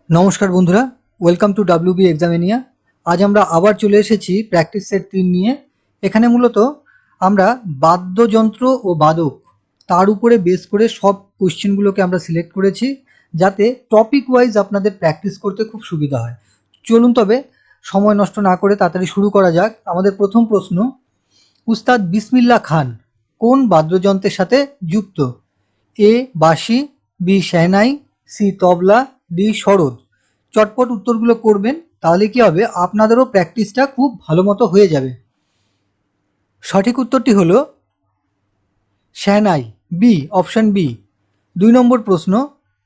নমস্কার বন্ধুরা, welcome to WB এক্সামিনিয়া। আজ আমরা আবার চলে এসেছি প্র্যাকটিস সেট 3 নিয়ে। এখানে মূলত আমরা বাদ্যযন্ত্র ও বাদক তার উপরে বেস করে সব কোশ্চেনগুলোকে আমরা সিলেক্ট করেছি, যাতে টপিক ওয়াইজ আপনাদের প্র্যাকটিস করতে খুব সুবিধা হয়। চলুন তবে সময় নষ্ট না করে তাড়াতাড়ি শুরু করা যাক। আমাদের প্রথম প্রশ্ন, উস্তাদ বিসমিল্লাহ খান কোন বাদ্যযন্ত্রের সাথে যুক্ত? এ বাঁশি, বি শেহনাই, সি তবলা, ডি সরোদ। চটপট উত্তরগুলো করবেন, তাহলে কি হবে, আপনাদেরও প্র্যাকটিসটা খুব ভালো মতো হয়ে যাবে। সঠিক উত্তরটি হলো শেহনাই, বি, অপশন বি। 2 নম্বর প্রশ্ন,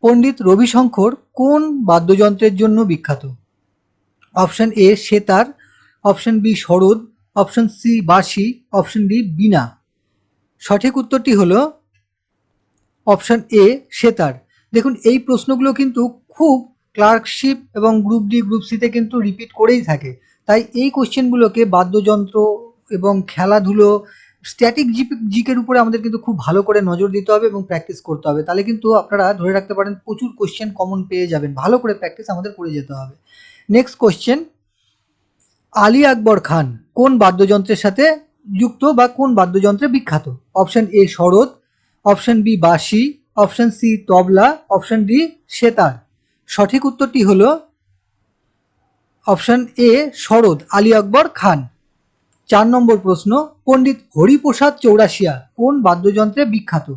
পণ্ডিত রবিশঙ্কর কোন বাদ্যযন্ত্রের জন্য বিখ্যাত? Option A sitar, option B sarod, option C বাঁশি, অপশন ডি বীণা। সঠিক উত্তরটি হলো অপশন এ সেতার। দেখুন, এই প্রশ্নগুলো কিন্তু খুব ক্লার্কশিপ এবং গ্রুপ ডি গ্রুপ সিতে কিন্তু রিপিট করেই থাকে। তাই এই কোশ্চেনগুলোকে বাদ্যযন্ত্র এবং খেলাধুলো, স্ট্যাটিক জিকের উপরে আমাদের কিন্তু খুব ভালো করে নজর দিতে হবে এবং প্র্যাকটিস করতে হবে। তাহলে কিন্তু আপনারা ধরে রাখতে পারেন প্রচুর কোশ্চেন কমন পেয়ে যাবেন। ভালো করে প্র্যাকটিস আমাদের করে যেতে হবে। নেক্সট কোশ্চেন, আলী আকবর খান কোন বাদ্যযন্ত্রের সাথে যুক্ত বা কোন বাদ্যযন্ত্রে বিখ্যাত? Option A sarod, option B বাঁশি, option C tabla, option D sitar. সঠিক উত্তরটি হলো অপশন এ সরোদ, আলী আকবর খান। 4 নম্বর প্রশ্ন, পণ্ডিত হরিপ্রসাদ চৌরাশিয়া কোন বাদ্যযন্ত্রে বিখ্যাত?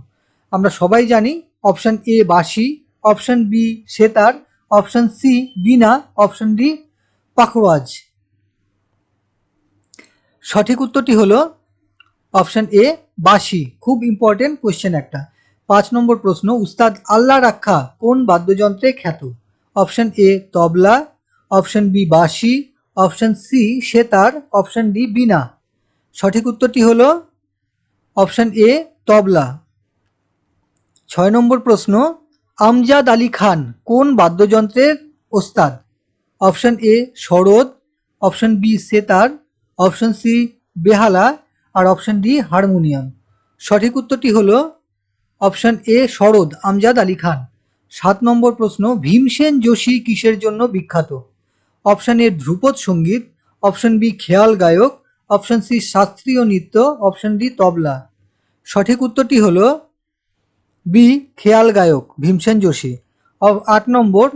আমরা সবাই জানি অপশন এ বাঁশি, option B sitar, option C বীণা, অপশন ডি পাখওয়াজ। সঠিক উত্তরটি হলো অপশন এ বাঁশি। খুব ইম্পর্টেন্ট কোশ্চেন একটা। 5 নম্বর প্রশ্ন, উস্তাদ আল্লাহ রাখা কোন বাদ্যযন্ত্রে খ্যাত? অপশন এ তবলা, অপশন বি বাঁশি, অপশন সি সেতার, অপশন ডি বীণা। সঠিক উত্তরটি হলো অপশন এ তবলা। 6 নম্বর প্রশ্ন, আমজাদ আলী খান কোন বাদ্যযন্ত্রের ওস্তাদ? Option A sarod, option B sitar, option C বেহালা, আর অপশন ডি হারমোনিয়াম। সঠিক উত্তরটি হলো অপশন এ সরোদ, আমজাদ আলী খান। 7 নম্বর প্রশ্ন, ভীমসেন যোশী কিসের জন্য বিখ্যাত? অপশন এ ধ্রুপদ সঙ্গীত, অপশন বি খেয়াল গায়ক, অপশন সি শাস্ত্রীয় নৃত্য, অপশন ডি তবলা। সঠিক উত্তরটি হলো বি খেয়াল গায়ক, ভীমসেন যোশী। 8 নম্বর,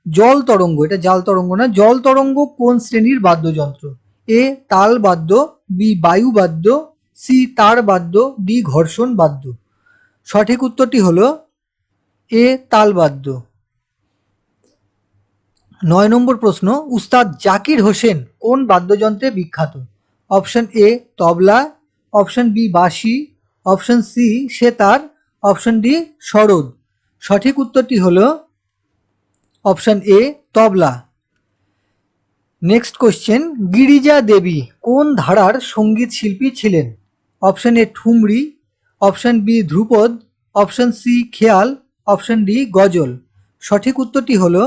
জল তরঙ্গ, এটা জাল তরঙ্গ না, জল তরঙ্গ কোন শ্রেণীর বাদ্যযন্ত্র? এ তাল বাদ্য, বি বায়ু বাদ্য, সি তার বাদ্য, ডি ঘর্ষণ বাদ্য। সঠিক উত্তরটি হলো এ তাল বাদ্য। 9 নম্বর প্রশ্ন, উস্তাদ জাকির হোসেন কোন বাদ্যযন্ত্রে বিখ্যাত? অপশন এ তবলা, অপশন বি বাঁশি, অপশন সি সেতার, অপশন ডি সরোদ। সঠিক উত্তরটি হলো অপশন এ তবলা। নেক্সট কোশ্চেন, গিরিজা দেবী কোন ধারার সঙ্গীত শিল্পী ছিলেন? অপশন এ ঠুমরি, অপশন বি ধ্রুপদ, অপশন সি খেয়াল, অপশন ডি গজল। সঠিক উত্তরটি হলো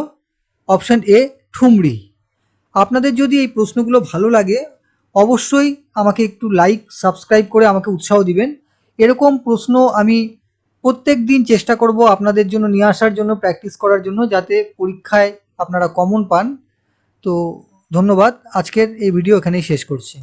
অপশন এ ঠুমরি। আপনাদের যদি এই প্রশ্নগুলো ভালো লাগে, অবশ্যই আমাকে একটু লাইক সাবস্ক্রাইব করে আমাকে উৎসাহ দিবেন। এরকম প্রশ্ন আমি প্রত্যেক দিন চেষ্টা করব আপনাদের জন্য নিয়ে আসার জন্য, প্র্যাকটিস করার জন্য, যাতে পরীক্ষায় আপনারা কমন পান। তো ধন্যবাদ, আজকের এই ভিডিও এখানেই শেষ করছি।